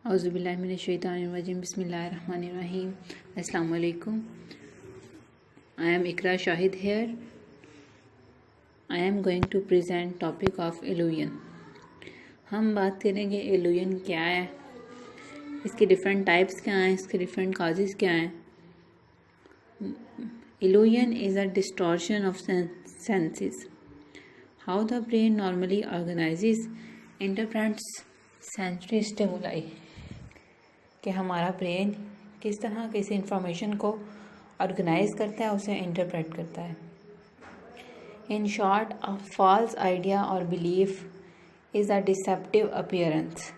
औज़ुबिल्लाहिमिनश्शैतानिर्रजीम बिस्मिल्लाहिर्रहमानिर्रहीम। अस्सलाम वालेकुम। I am Ikra Shahid here. I am going to present topic of illusion. हम बात करेंगे illusion क्या है, इसके डिफरेंट टाइप्स क्या हैं, इसके डिफरेंट काजेज़ क्या हैं। Illusion is a distortion of senses. How the brain normally organizes, interprets sensory stimuli. कि हमारा ब्रेन किस तरह किसी इंफॉर्मेशन को ऑर्गेनाइज करता है, उसे इंटरप्रेट करता है। In short, a false idea और belief is a deceptive appearance.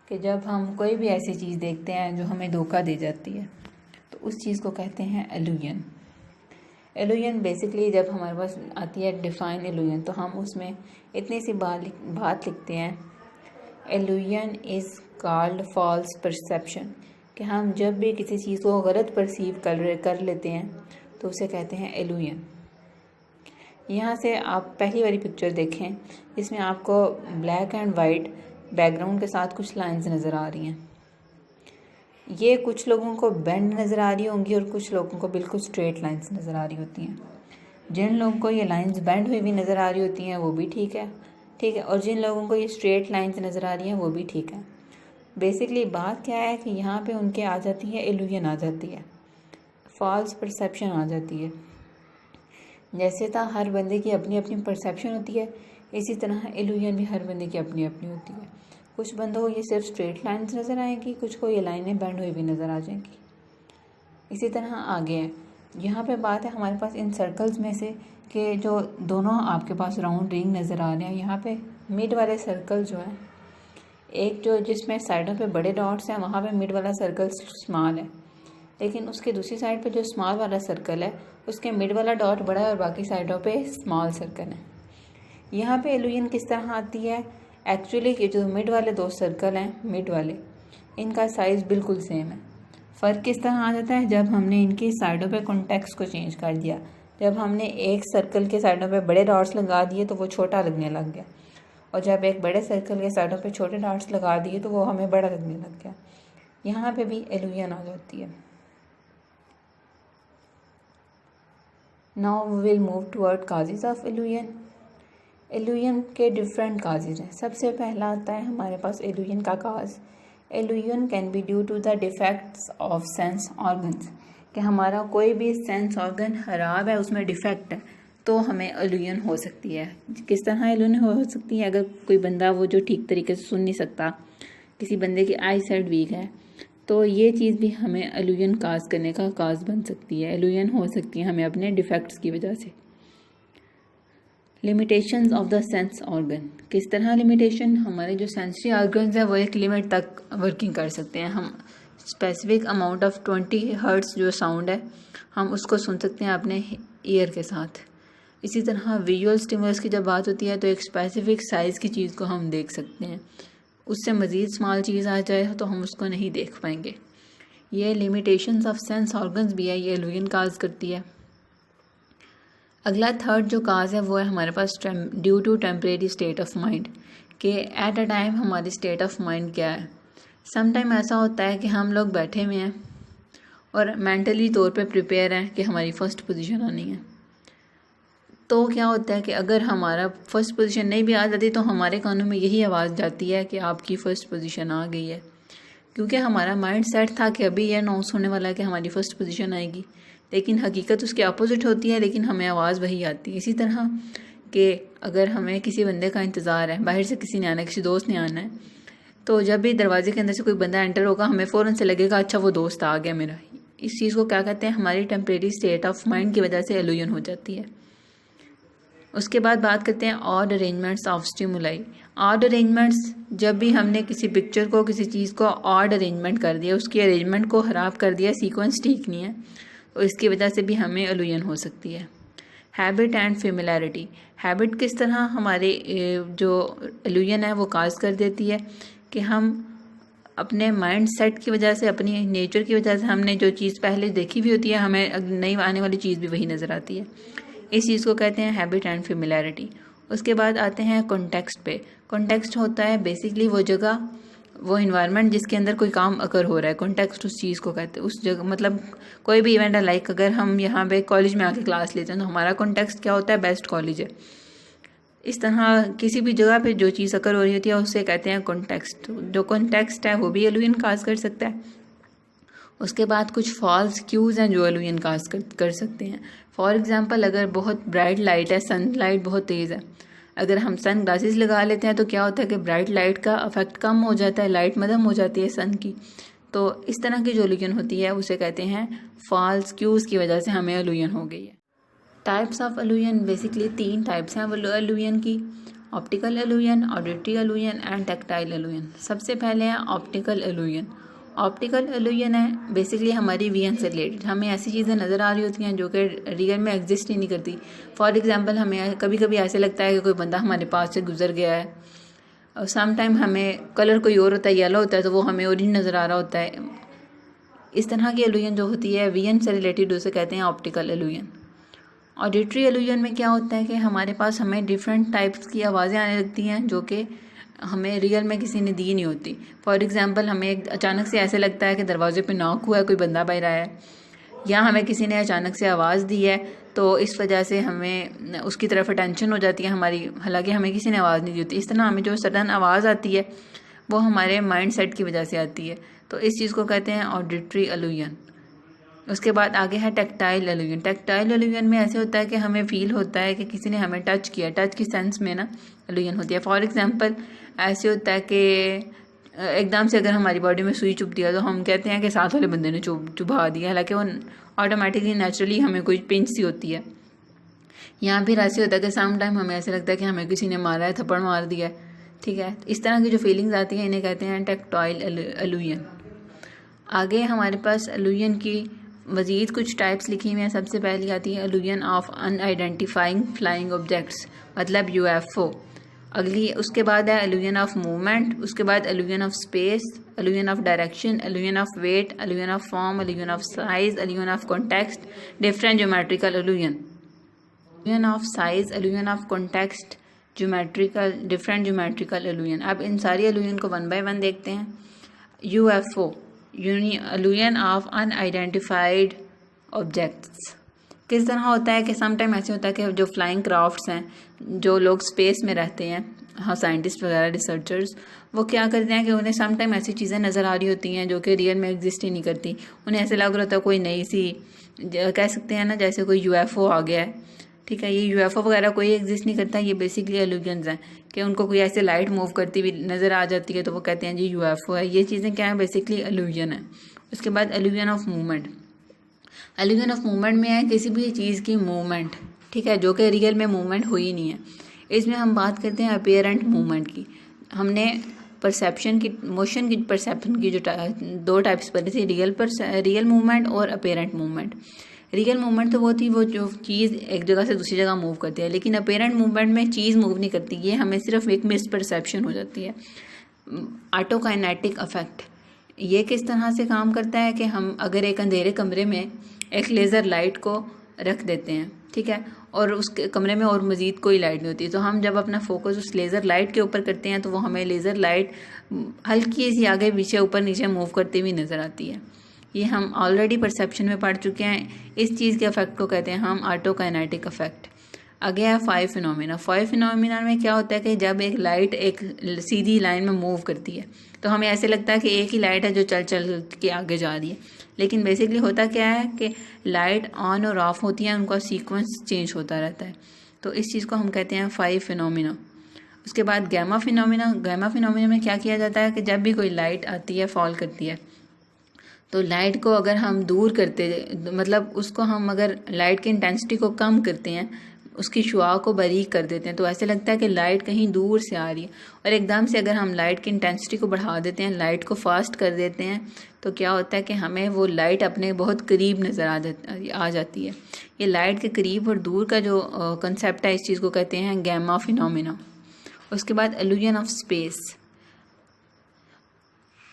कि जब हम कोई भी ऐसी चीज़ देखते हैं जो हमें धोखा दे जाती है तो उस चीज़ को कहते हैं इल्यूजन। इल्यूजन बेसिकली जब हमारे पास आती है डिफाइन इल्यूजन, तो हम उसमें इतनी सी बात लिखते हैं, illusion is called false perception. कि हम जब भी किसी चीज़ को गलत परसीव कर लेते हैं तो उसे कहते हैं इल्यूजन। यहाँ से आप पहली वाली पिक्चर देखें, इसमें आपको ब्लैक एंड वाइट बैकग्राउंड के साथ कुछ लाइंस नज़र आ रही हैं। ये कुछ लोगों को बेंड नज़र आ रही होंगी और कुछ लोगों को बिल्कुल स्ट्रेट लाइंस नज़र आ रही होती हैं। जिन लोगों को ये लाइंस बेंड हुई भी नज़र आ रही होती हैं वो भी ठीक है, और जिन लोगों को ये स्ट्रेट लाइंस नज़र आ रही हैं वो भी ठीक है। बेसिकली बात क्या है कि यहाँ पे उनके आ जाती है इल्यूजन, आ जाती है फॉल्स परसेप्शन, आ जाती है। जैसे था हर बंदे की अपनी अपनी परसेप्शन होती है, इसी तरह इल्यूजन भी हर बंदे की अपनी अपनी होती है। कुछ बंदों को ये सिर्फ स्ट्रेट लाइंस नज़र आएंगी, कुछ को ये लाइनें बेंड हुई भी नज़र आ जाएंगी। इसी तरह आगे है, यहाँ पे बात है हमारे पास इन सर्कल्स में से कि जो दोनों आपके पास राउंड रिंग नज़र आ रहे हैं, यहाँ पे मिड वाले सर्कल जो है, एक जो जिसमें साइडों पे बड़े डॉट्स हैं वहाँ पे मिड वाला सर्कल स्मॉल है, लेकिन उसके दूसरी साइड पे जो स्मॉल वाला सर्कल है उसके मिड वाला डॉट बड़ा है और बाकी साइडों पे स्मॉल सर्कल है। यहाँ पे इल्यूजन किस तरह आती है, एक्चुअली ये जो मिड वाले दो सर्कल हैं, मिड वाले, इनका साइज़ बिल्कुल सेम है। फ़र्क किस तरह आ जाता है, जब हमने इनकी साइडों पे कॉन्टेक्स्ट को चेंज कर दिया। जब हमने एक सर्कल के साइडों पे बड़े डॉट्स लगा दिए तो वो छोटा लगने लग गया, और जब एक बड़े सर्कल के साइडों पे छोटे डॉट्स लगा दिए तो वो हमें बड़ा लगने लग गया। यहाँ पे भी इल्यूजन आ जाती है। Now we will move toward causes of illusion. Illusion के डिफरेंट काजेज हैं। सबसे पहला आता है हमारे पास इल्यूजन का cause. Illusion can be due to the defects of sense organs. कि हमारा कोई भी सेंस ऑर्गन खराब है, उसमें डिफेक्ट है, तो हमें इल्यूजन हो सकती है। किस तरह इल्यूजन हो सकती है, अगर कोई बंदा वो जो ठीक तरीके से सुन नहीं सकता, किसी बंदे की आई साइट वीक है, तो ये चीज़ भी हमें इल्यूजन काज करने का काज बन सकती है। इल्यूजन हो सकती है हमें अपने डिफेक्ट्स की वजह से। Limitations of the sense organ. किस तरह लिमिटेशन, हमारे जो सेंसरी ऑर्गन्स हैं वो एक लिमिट तक वर्किंग कर सकते हैं। हम स्पेसिफिक अमाउंट ऑफ 20 हर्ट्ज जो साउंड है हम उसको सुन सकते हैं अपने ईयर के साथ। इसी तरह विजुअल स्टिमुलस की जब बात होती है तो एक स्पेसिफिक साइज़ की चीज़ को हम देख सकते हैं, उससे मज़ीद स्मॉल चीज़ आ जाए तो हम उसको नहीं देख पाएंगे। ये लिमिटेशंस ऑफ सेंस ऑर्गन्स भी है, ये इल्यूजन काज करती है। अगला थर्ड जो काज है वो है हमारे पास due to temporary state of mind. कि एट अ टाइम हमारी स्टेट ऑफ माइंड क्या है। सम टाइम ऐसा होता है कि हम लोग बैठे हुए हैं और मेंटली तौर पे प्रिपेयर हैं कि हमारी फ़र्स्ट पोजीशन आनी है, तो क्या होता है कि अगर हमारा फर्स्ट पोजीशन नहीं भी आ जाती तो हमारे कानों में यही आवाज़ जाती है कि आपकी फ़र्स्ट पोजीशन आ गई है, क्योंकि हमारा माइंड सेट था कि अभी ये अनाउंस होने वाला है कि हमारी फ़र्स्ट पोजीशन आएगी, लेकिन हकीकत उसके अपोजिट होती है, लेकिन हमें आवाज़ वही आती है। इसी तरह कि अगर हमें किसी बंदे का इंतज़ार है, बाहर से किसी ने आना है, किसी दोस्त ने आना है, तो जब भी दरवाजे के अंदर से कोई बंदा एंटर होगा हमें फ़ौरन से लगेगा अच्छा वो दोस्त आ गया मेरा। इस चीज़ को क्या कहते हैं, हमारी टेम्परेरी स्टेट ऑफ माइंड की वजह से इल्यूजन हो जाती है। उसके बाद बात करते हैं odd arrangements of stimuli. Odd arrangements, जब भी हमने किसी पिक्चर को, किसी चीज़ को ऑड अरेंजमेंट कर दिया, उसकी अरेंजमेंट को ख़राब कर दिया, सीक्वेंस ठीक नहीं है, तो इसकी वजह से भी हमें इल्यूजन हो सकती है। Habit and familiarity. हैबिट किस तरह हमारे जो इल्यूजन है वो काज कर देती है कि हम अपने माइंड सेट की वजह से, अपनी नेचर की वजह से, हमने जो चीज़ पहले देखी हुई होती है हमें नई आने वाली चीज़ भी वही नज़र आती है। इस चीज़ को कहते हैं हैबिट एंड फेमिलैरिटी। उसके बाद आते हैं कॉन्टेक्स्ट पे। कॉन्टेक्स्ट होता है बेसिकली वो जगह वो इन्वायरमेंट जिसके अंदर कोई काम अकर हो रहा है, कॉन्टेक्स्ट उस चीज़ को कहते हैं, उस जगह मतलब कोई भी इवेंट है। लाइक अगर हम यहाँ पे कॉलेज में आके क्लास लेते हैं तो हमारा कॉन्टेक्स्ट क्या होता है, बेस्ट कॉलेज है। इस तरह किसी भी जगह पे जो चीज़ अकर हो रही होती है उससे कहते हैं कॉन्टेक्स्ट। जो कॉन्टेक्स्ट है वो भी एलुजन काज कर सकता है। उसके बाद कुछ फॉल्स क्यूज़ हैं जो एलुजन काज कर सकते हैं। फॉर एग्जांपल, अगर बहुत ब्राइट लाइट है, सनलाइट बहुत तेज़ है, अगर हम सन ग्लासेस लगा लेते हैं तो क्या होता है कि ब्राइट लाइट का इफेक्ट कम हो जाता है, लाइट मदम हो जाती है सन की। तो इस तरह की जो एलुजन होती है उसे कहते हैं फॉल्स क्यूज़ की वजह से हमें एलुजन हो गई है। टाइप्स ऑफ एलुजन, बेसिकली 3 टाइप्स हैं एलुजन की: ऑप्टिकल एलुजन, ऑडिटरी एलुजन एंड टैक्टाइल एलुजन। सबसे पहले है ऑप्टिकल एलुजन। ऑप्टिकल एलुजन है बेसिकली हमारी विजन से रिलेटेड। हमें ऐसी चीज़ें नज़र आ रही होती हैं जो कि रियल में एग्जिस्ट ही नहीं करती। फॉर एग्जांपल, हमें कभी कभी ऐसे लगता है कि कोई बंदा हमारे पास से गुजर गया है, और सम टाइम हमें कलर कोई और होता है, येलो होता है, तो वो हमें ऑरेंज नज़र आ रहा होता है। इस तरह की एलुजन जो होती है विजन से रिलेटेड, उसे कहते हैं ऑप्टिकल एलुजन। ऑडिटरी एलुजन में क्या होता है कि हमारे पास हमें डिफरेंट टाइप्स की आवाज़ें आने लगती हैं जो कि हमें रियल में किसी ने दी नहीं होती। फॉर एग्जांपल, हमें अचानक से ऐसे लगता है कि दरवाजे पे नॉक हुआ है, कोई बंदा बाहर आया है, या हमें किसी ने अचानक से आवाज़ दी है, तो इस वजह से हमें उसकी तरफ अटेंशन हो जाती है हमारी, हालांकि हमें किसी ने आवाज़ नहीं दी होती। इस तरह हमें जो सडन आवाज़ आती है वो हमारे माइंड सेट की वजह से आती है। तो इस चीज़ को कहते हैं ऑडिटरी एलुजन। उसके बाद आगे है टैक्टाइल एलुजन। टैक्टाइल एलुजन में ऐसे होता है कि हमें फील होता है कि किसी ने हमें टच किया, टच की सेंस में ना एलुजन होती है। फॉर एग्जांपल, ऐसे होता है कि एकदम से अगर हमारी बॉडी में सुई चुभ दिया तो हम कहते हैं कि साथ वाले बंदे ने चुभा दिया, हालांकि वो ऑटोमेटिकली नेचुरली हमें कोई पिंच सी होती है। यहाँ फिर ऐसे होता है कि सम टाइम हमें ऐसे लगता है कि हमें किसी ने मारा है, थप्पड़ मार दिया है, ठीक है। इस तरह की जो फीलिंग्स आती हैं इन्हें कहते हैं टैक्टाइल एलुजन। आगे हमारे पास एलुजन की मज़ीद कुछ टाइप्स लिखी हुई हैं। सबसे पहली आती है illusion of unidentifying flying objects, मतलब यूएफओ। अगली उसके बाद है एलुजन ऑफ मूवमेंट। उसके बाद illusion of space, illusion of direction, illusion of weight, illusion of form, illusion of size, illusion of context, different geometrical illusion. Illusion of size, illusion of context, geometrical, different geometrical illusion. अब इन सारी एलुजन को one by one देखते हैं। UFO, illusion of unidentified objects. किस तरह होता है कि सम टाइम ऐसे होता है कि जो फ्लाइंग क्राफ्ट्स हैं, जो लोग स्पेस में रहते हैं, हाँ साइंटिस्ट वगैरह, रिसर्चर्स, वो क्या करते हैं कि उन्हें सम टाइम ऐसी चीज़ें नज़र आ रही होती हैं जो कि रियल में एग्जिस्ट ही नहीं करती। उन्हें ऐसे लग रहा होता है कोई नई सी, कह सकते हैं ना, जैसे कोई यूएफओ आ गया है, ठीक है। ये यूएफओ वगैरह कोई एग्जिस्ट नहीं करता, ये बेसिकली एलुजन्स हैं कि उनको कोई ऐसे लाइट मूव करती हुई नज़र आ जाती है तो वो कहते हैं जी यूएफओ है। ये चीज़ें क्या है, बेसिकली एलुजन है। उसके बाद illusion of movement. एलुजन of movement में है किसी भी चीज़ की मूवमेंट, ठीक है, जो कि रियल में मूवमेंट हुई नहीं है। इसमें हम बात करते हैं अपीयरेंट मूवमेंट की। हमने परसेप्शन की, मोशन की परसेप्शन की जो 2 टाइप्स पढ़ी थी, रियल मूवमेंट और अपीयरेंट मूवमेंट। रियल मूवमेंट तो वो थी वो जो चीज़ एक जगह से दूसरी जगह मूव करती है, लेकिन अपीयरेंट मूवमेंट में चीज़ मूव नहीं करती, ये हमें सिर्फ एक मिस परसेप्शन हो जाती है। ऑटोकाइनेटिक इफेक्ट, ये किस तरह से काम करता है कि हम अगर एक अंधेरे कमरे में एक लेज़र लाइट को रख देते हैं, ठीक है, और उस कमरे में और मज़ीद कोई लाइट नहीं होती, तो हम जब अपना फोकस उस लेज़र लाइट के ऊपर करते हैं तो वो हमें लेज़र लाइट हल्की सी आगे पीछे ऊपर नीचे मूव करती हुई नज़र आती है। ये हम ऑलरेडी परसेप्शन में पढ़ चुके हैं। इस चीज़ के इफेक्ट को कहते हैं हम ऑटोकाइनेटिक इफेक्ट। आगे है 5 फिनोमिना। 5 फिनोमिना में क्या होता है कि जब एक लाइट एक सीधी लाइन में मूव करती है तो हमें ऐसे लगता है कि एक ही लाइट है जो चल चल के आगे जा रही है, लेकिन बेसिकली होता क्या है कि लाइट ऑन और ऑफ होती है, उनका सीक्वेंस चेंज होता रहता है। तो इस चीज़ को हम कहते हैं 5 फिनोमिना। उसके बाद गैमा फिनोमिना। गैमा फिनोमिना में क्या किया जाता है कि जब भी कोई लाइट आती है, फॉल करती है, तो लाइट को अगर हम दूर करते, मतलब उसको हम अगर लाइट की इंटेंसिटी को कम करते हैं, उसकी शुआ को बारीक कर देते हैं, तो ऐसे लगता है कि लाइट कहीं दूर से आ रही है। और एकदम से अगर हम लाइट की इंटेंसिटी को बढ़ा देते हैं, लाइट को फास्ट कर देते हैं, तो क्या होता है कि हमें वो लाइट अपने बहुत करीब नज़र आ जाती है। ये लाइट के करीब और दूर का जो कंसेप्ट है, इस चीज़ को कहते हैं गैमा फिनोमिना। उसके बाद illusion of space.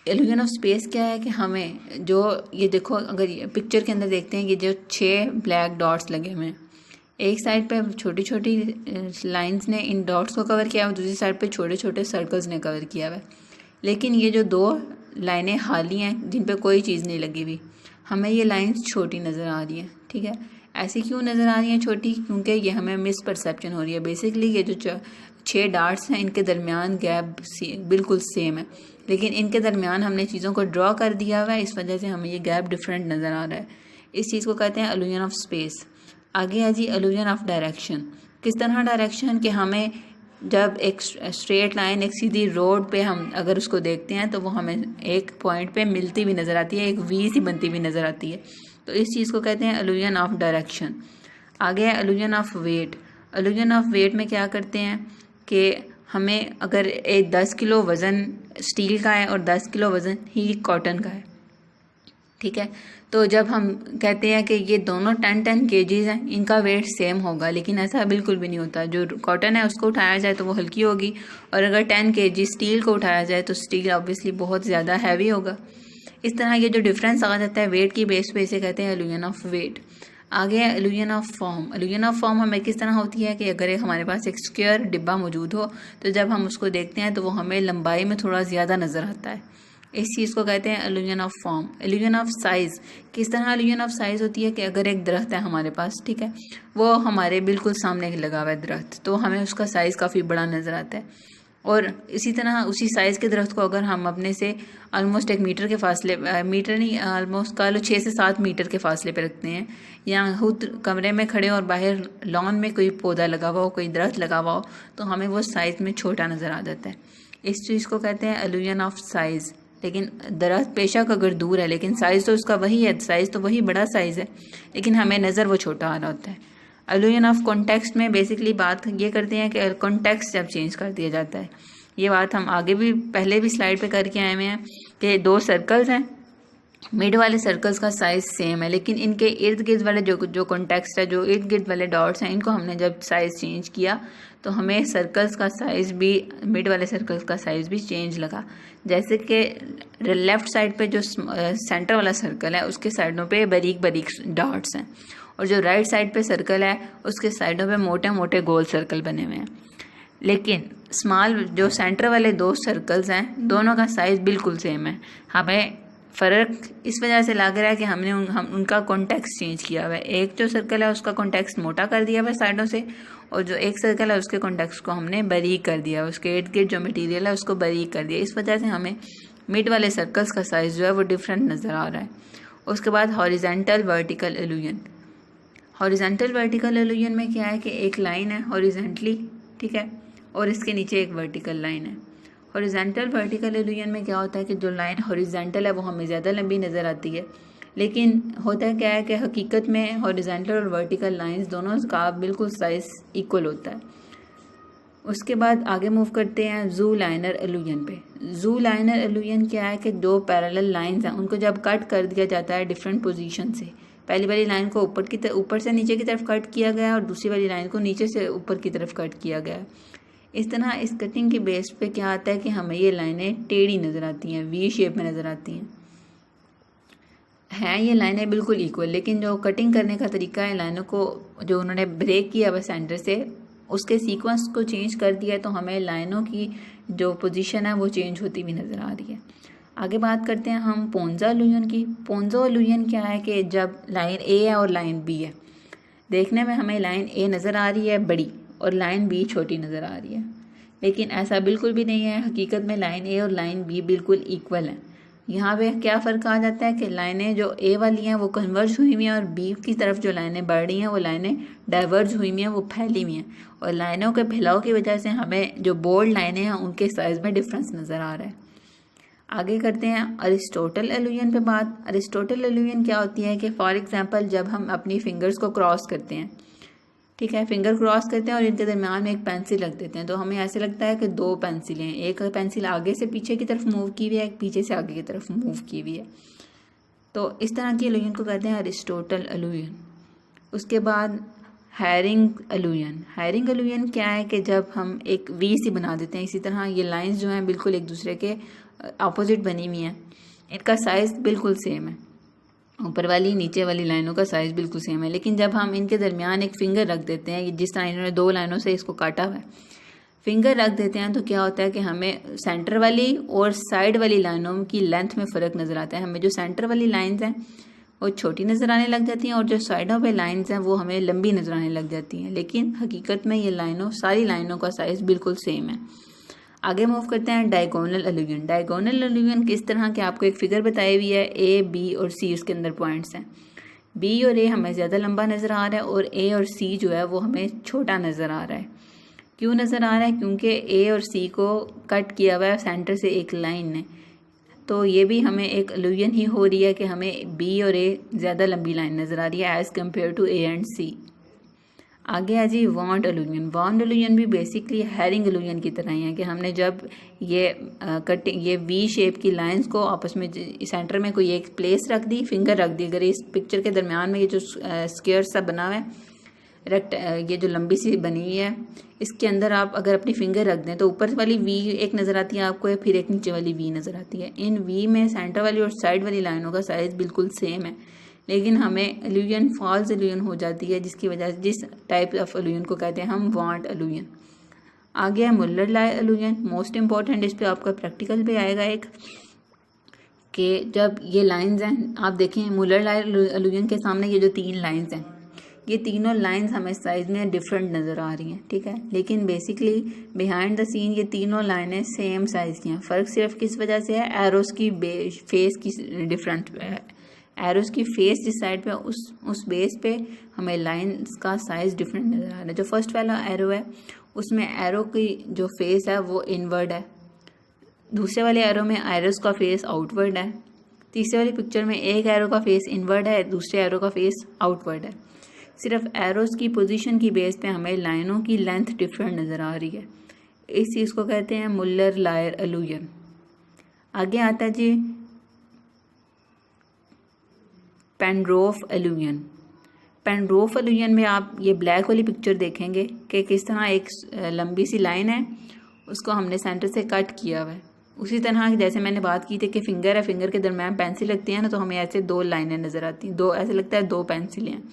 Illusion of space क्या है कि हमें जो ये देखो, अगर ये पिक्चर के अंदर देखते हैं, ये जो 6 ब्लैक डॉट्स लगे हुए हैं, एक साइड पे छोटी छोटी लाइंस ने इन डॉट्स को कवर किया हुआ, दूसरी साइड पे छोटे छोटे सर्कल्स ने कवर किया हुआ है। लेकिन ये जो दो लाइनें खाली हैं जिन पे कोई चीज़ नहीं लगी हुई, हमें ये लाइंस छोटी नज़र आ रही हैं। ठीक है, ऐसी क्यों नज़र आ रही हैं छोटी? क्योंकि ये हमें मिस परसेप्शन हो रही है। बेसिकली ये जो 6 डार्ट्स हैं इनके दरमियान गैप बिल्कुल सेम है, लेकिन इनके दरमियान हमने चीज़ों को ड्रॉ कर दिया हुआ है, इस वजह से हमें ये गैप डिफरेंट नज़र आ रहा है। इस चीज़ को कहते हैं इल्यूजन ऑफ स्पेस। आगे है जी इल्यूजन ऑफ डायरेक्शन। किस तरह डायरेक्शन कि हमें जब एक स्ट्रेट लाइन, एक सीधी रोड पे हम अगर उसको देखते हैं तो वो हमें एक पॉइंट पे मिलती हुई नज़र आती है, एक वी सी बनती हुई नज़र आती है। तो इस चीज़ को कहते हैं इल्यूजन ऑफ डायरेक्शन। आगे है illusion of weight. Illusion of weight में क्या करते हैं कि हमें अगर एक 10 किलो वज़न स्टील का है और 10 किलो वज़न ही कॉटन का है, ठीक है, तो जब हम कहते हैं कि ये दोनों 10-10 kgs हैं, इनका वेट सेम होगा, लेकिन ऐसा बिल्कुल भी नहीं होता। जो कॉटन है उसको उठाया जाए तो वो हल्की होगी, और अगर 10 kg स्टील को उठाया जाए तो स्टील ऑब्वियसली बहुत ज़्यादा हैवी होगा। इस तरह ये जो डिफरेंस आ जाता है वेट की बेस पे, इसे कहते हैं इल्यूजन ऑफ वेट। आगे है illusion of form. Illusion of form हमें किस तरह होती है कि अगर हमारे पास एक स्क्वायर डिब्बा मौजूद हो तो जब हम उसको देखते हैं तो वो हमें लंबाई में थोड़ा ज़्यादा नज़र आता है। इस चीज़ को कहते हैं illusion of form. Illusion of size. किस तरह इल्यूजन ऑफ साइज़ होती है कि अगर एक दरख्त है हमारे पास, ठीक है, वो हमारे बिल्कुल सामने लगा हुआ है दरख्त, तो हमें उसका साइज़ काफ़ी बड़ा नज़र आता है। और इसी तरह उसी साइज़ के दरख्त को अगर हम अपने से ऑलमोस्ट 1 मीटर के फासले, मीटर नहीं, ऑलमोस्ट कह लो 6 से 7 मीटर के फासले पे रखते हैं, या खुद कमरे में खड़े और बाहर लॉन में कोई पौधा लगा हुआ हो, कोई दरख्त लगा हुआ हो, तो हमें वो साइज़ में छोटा नज़र आ जाता है। इस चीज़ को कहते हैं इल्यूजन ऑफ साइज़। लेकिन दरख्त बेशक अगर दूर है लेकिन साइज़ तो उसका वही है, साइज़ तो वही बड़ा साइज़ है, लेकिन हमें नज़र वो छोटा आ रहा होता है। इल्यूजन ऑफ कॉन्टेक्स्ट में बेसिकली बात ये करते हैं कि कॉन्टेक्स्ट जब चेंज कर दिया जाता है, ये बात हम आगे भी पहले भी स्लाइड पे करके आए हुए हैं कि 2 सर्कल्स हैं, मिड वाले सर्कल्स का साइज़ सेम है, लेकिन इनके इर्द गिर्द वाले जो कॉन्टेक्स्ट है, जो इर्द गिर्द वाले डॉट्स हैं, इनको हमने जब साइज़ चेंज किया तो हमें सर्कल्स का साइज़ भी, मिड वाले सर्कल्स का साइज़ भी चेंज लगा। जैसे कि लेफ़्ट साइड पे जो सेंटर वाला सर्कल है उसके साइडों पे बारीक बारीक डॉट्स हैं, और जो राइट साइड पे सर्कल है उसके साइडों पे मोटे मोटे गोल सर्कल बने हुए हैं। लेकिन स्मॉल जो सेंटर वाले 2 सर्कल्स हैं, दोनों का साइज़ बिल्कुल सेम है। हमें फ़र्क इस वजह से लग रहा है कि हमने उनका कॉन्टेक्स्ट चेंज किया हुआ है। एक जो सर्कल है उसका कॉन्टेक्स्ट मोटा कर दिया हुआ है साइडों से, और जो एक सर्कल है उसके कॉन्टेक्स्ट को हमने बारीक कर दिया, उसके इर्द गिर्द जो मटेरियल है उसको बारीक कर दिया। इस वजह से हमें मिड वाले सर्कल्स का साइज़ जो है वो डिफरेंट नज़र आ रहा है। उसके बाद horizontal vertical illusion. Horizontal vertical illusion में क्या है कि एक लाइन है हॉरिजेंटली, ठीक है, और इसके नीचे एक वर्टिकल लाइन है। हॉरिजेंटल वर्टिकल इल्यूजन में क्या होता है कि जो लाइन हॉरिजेंटल है वो हमें ज़्यादा लंबी नज़र आती है, लेकिन होता क्या है कि हकीकत में हॉरिजेंटल और वर्टिकल लाइंस दोनों का बिल्कुल साइज़ इक्वल होता है। उसके बाद आगे मूव करते हैं जू लाइनर इल्यूजन पे। जू लाइनर इल्यूजन क्या है कि 2 पैरेलल लाइंस हैं, उनको जब कट कर दिया जाता है डिफरेंट पोजीशन से, पहली वाली लाइन को ऊपर से नीचे की तरफ कट किया गया है और दूसरी वाली लाइन को नीचे से ऊपर की तरफ कट किया गया है। इस तरह इस कटिंग की बेस पे क्या आता है कि हमें ये लाइनें टेढ़ी नज़र आती हैं, वी शेप में नज़र आती हैं ये लाइनें बिल्कुल इक्वल, लेकिन जो कटिंग करने का तरीका है, लाइनों को जो उन्होंने ब्रेक किया हुआ सेंटर से, उसके सीक्वेंस को चेंज कर दिया, तो हमें लाइनों की जो पोजीशन है वो चेंज होती हुई नज़र आ रही है। आगे बात करते हैं हम पोंजा इल्यूजन की। पोंजा इल्यूजन क्या है कि जब लाइन ए है और लाइन बी है, देखने में हमें लाइन ए नज़र आ रही है बड़ी और लाइन बी छोटी नज़र आ रही है, लेकिन ऐसा बिल्कुल भी नहीं है। हकीकत में लाइन ए और लाइन बी बिल्कुल इक्वल हैं। यहाँ पे क्या फ़र्क आ जाता है कि लाइनें जो ए वाली हैं वो कन्वर्ज हुई हुई हैं, और बी की तरफ जो लाइनें बढ़ रही हैं वो लाइनें डाइवर्ज हुई हुई हैं, वो फैली हुई हैं, और लाइनों के फैलाव की वजह से हमें जो बोल्ड लाइनें हैं उनके साइज़ में डिफरेंस नज़र आ रहा है। आगे करते हैं अरिस्टोटल इल्यूजन पे बात। अरिस्टोटल इल्यूजन क्या होती है कि फॉर एग्जांपल जब हम अपनी फिंगर्स को क्रॉस करते हैं, ठीक है, फिंगर क्रॉस करते हैं और इनके दरमियान में एक पेंसिल रख देते हैं, तो हमें ऐसे लगता है कि 2 पेंसिलें हैं, एक पेंसिल आगे से पीछे की तरफ मूव की हुई है, एक पीछे से आगे की तरफ मूव की हुई है। तो इस तरह की इल्यूजन को कहते हैं अरिस्टोटल इल्यूजन। उसके बाद हैरिंग इल्यूजन। हैरिंग इल्यूजन क्या है कि जब हम एक वी सी बना देते हैं, इसी तरह ये लाइंस जो हैं बिल्कुल एक दूसरे के अपोजिट बनी हुई हैं, इनका साइज़ बिल्कुल सेम है, ऊपर वाली नीचे वाली लाइनों का साइज़ बिल्कुल सेम है, लेकिन जब हम इनके दरमियान एक फिंगर रख देते हैं, जिस तरह इन्होंने 2 लाइनों से इसको काटा हुआ है, फिंगर रख देते हैं तो क्या होता है कि हमें सेंटर वाली और साइड वाली लाइनों की लेंथ में फ़र्क नज़र आता है। हमें जो सेंटर वाली लाइंस हैं वो छोटी नज़र आने लग जाती हैं और जो साइडों पे लाइंस हैं वो हमें लंबी नज़र आने लग जाती हैं, लेकिन हकीकत में ये सारी लाइनों का साइज़ बिल्कुल सेम है। आगे मूव करते हैं डायगोनल अलूवियन। डायगोनल अलूवियन किस तरह के, आपको एक फिगर बताई हुई है, ए बी और सी उसके अंदर पॉइंट्स हैं। बी और ए हमें ज़्यादा लंबा नज़र आ रहा है और ए और सी जो है वो हमें छोटा नज़र आ रहा है। क्यों नज़र आ रहा है? क्योंकि ए और सी को कट किया हुआ है सेंटर से एक लाइन ने, तो ये भी हमें एक अलूवियन ही हो रही है कि हमें बी और ए ज़्यादा लंबी लाइन नज़र आ रही है as compared to A and C. आगे है जी वॉन्ड अलूवियन। वॉन्ड अलूवियन भी बेसिकली हैरिंग अलूवियन की तरह ही है कि हमने जब ये वी शेप की लाइंस को आपस में सेंटर में कोई एक प्लेस रख दी, फिंगर रख दी। अगर इस पिक्चर के दरमियान में ये जो स्क्वायर सा बना हुआ है, ये जो लंबी सी बनी हुई है, इसके अंदर आप अगर अपनी फिंगर रख दें तो ऊपर वाली वी एक नज़र आती है आपको, फिर एक नीचे वाली वी नज़र आती है। इन वी में सेंटर वाली और साइड वाली लाइनों का साइज़ बिल्कुल सेम है, लेकिन हमें अलूवियन फॉल्स अलूवियन हो जाती है, जिसकी वजह से जिस टाइप ऑफ अलूवियन को कहते हैं हम वॉन्ड अलूवियन। आगे है मुल्लर लायर अलूवियन। मोस्ट इंपॉर्टेंट, इस पे आपका प्रैक्टिकल भी आएगा एक, कि जब ये लाइंस हैं, आप देखें मुल्लर लायर अलूवियन के सामने ये जो 3 लाइंस हैं, ये तीनों लाइंस हमें साइज में डिफरेंट नज़र आ रही हैं, ठीक है, लेकिन बेसिकली बिहाइंड द सीन ये तीनों लाइनें सेम साइज़ की हैं। फ़र्क सिर्फ किस वजह से है? एरोस की फेस की डिफरेंट है। एरोस की फेस जिस साइड पे उस बेस पे हमें लाइंस का साइज़ डिफरेंट नज़र आ रहा है। जो फर्स्ट वाला एरो है उसमें एरो की जो फेस है वो इनवर्ड है, दूसरे वाले एरो में एरोस का फेस आउटवर्ड है, तीसरे वाली पिक्चर में एक एरो का फेस इनवर्ड है, दूसरे एरो का फेस आउटवर्ड है। सिर्फ एरोस की पोजीशन की बेस पे हमें लाइनों की लेंथ डिफरेंट नज़र आ रही है। इस चीज़ को कहते हैं मुल्लर लायर अलूवियन। आगे आता है जी पेनरोफ अलूवियन। पेनरोफ अलूवियन में आप ये ब्लैक वाली पिक्चर देखेंगे कि किस तरह एक लंबी सी लाइन है, उसको हमने सेंटर से कट किया हुआ है। उसी तरह जैसे मैंने बात की थी कि फिंगर है, फिंगर के दरम्यान पेंसिल लगती है ना, तो हमें ऐसे 2 लाइनें नज़र आती हैं, ऐसे लगता है 2 पेंसिलें हैं।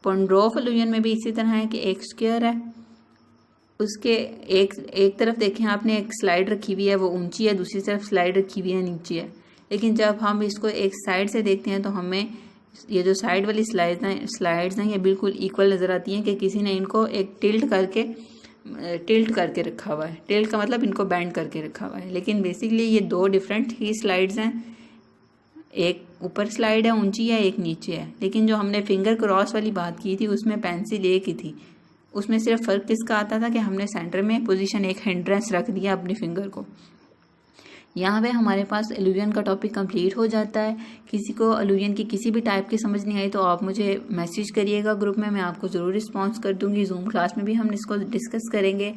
पेनरोफ अलूवियन में भी इसी तरह है कि एक स्क्वायर है, उसके एक तरफ देखें आपने एक स्लाइड रखी हुई है, वो ऊंची है, दूसरी तरफ स्लाइड रखी हुई है, नीचे है। लेकिन जब हम इसको एक साइड से देखते हैं तो हमें ये जो साइड वाली स्लाइड्स हैं ये बिल्कुल इक्वल नज़र आती हैं कि किसी ने इनको एक टिल्ट करके रखा हुआ है। टिल्ट का मतलब इनको बैंड करके रखा हुआ है, लेकिन बेसिकली ये 2 डिफरेंट ही स्लाइड्स हैं। एक ऊपर स्लाइड है, ऊंची है, एक नीचे है। लेकिन जो हमने फिंगर क्रॉस वाली बात की थी उसमें पेंसिल एक ही थी, उसमें सिर्फ फ़र्क किसका आता था कि हमने सेंटर में पोजीशन एक हिंड्रेंस रख दिया अपनी फिंगर को। यहाँ पे हमारे पास अलूवियन का टॉपिक कंप्लीट हो जाता है। किसी को अलूवियन की किसी भी टाइप की समझ नहीं आई तो आप मुझे मैसेज करिएगा ग्रुप में, मैं आपको ज़रूर रिस्पॉन्स कर दूँगी। जूम क्लास में भी हम इसको डिस्कस करेंगे।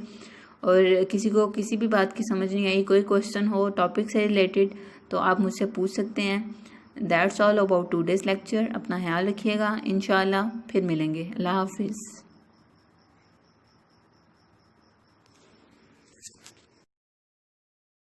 और किसी को किसी भी बात की समझ नहीं आई, कोई क्वेश्चन हो टॉपिक से रिलेटेड, तो आप मुझसे पूछ सकते हैं। That's all about today's lecture. अपना ख्याल रखिएगा, इंशाल्लाह फिर मिलेंगे। अल्लाह हाफिज़।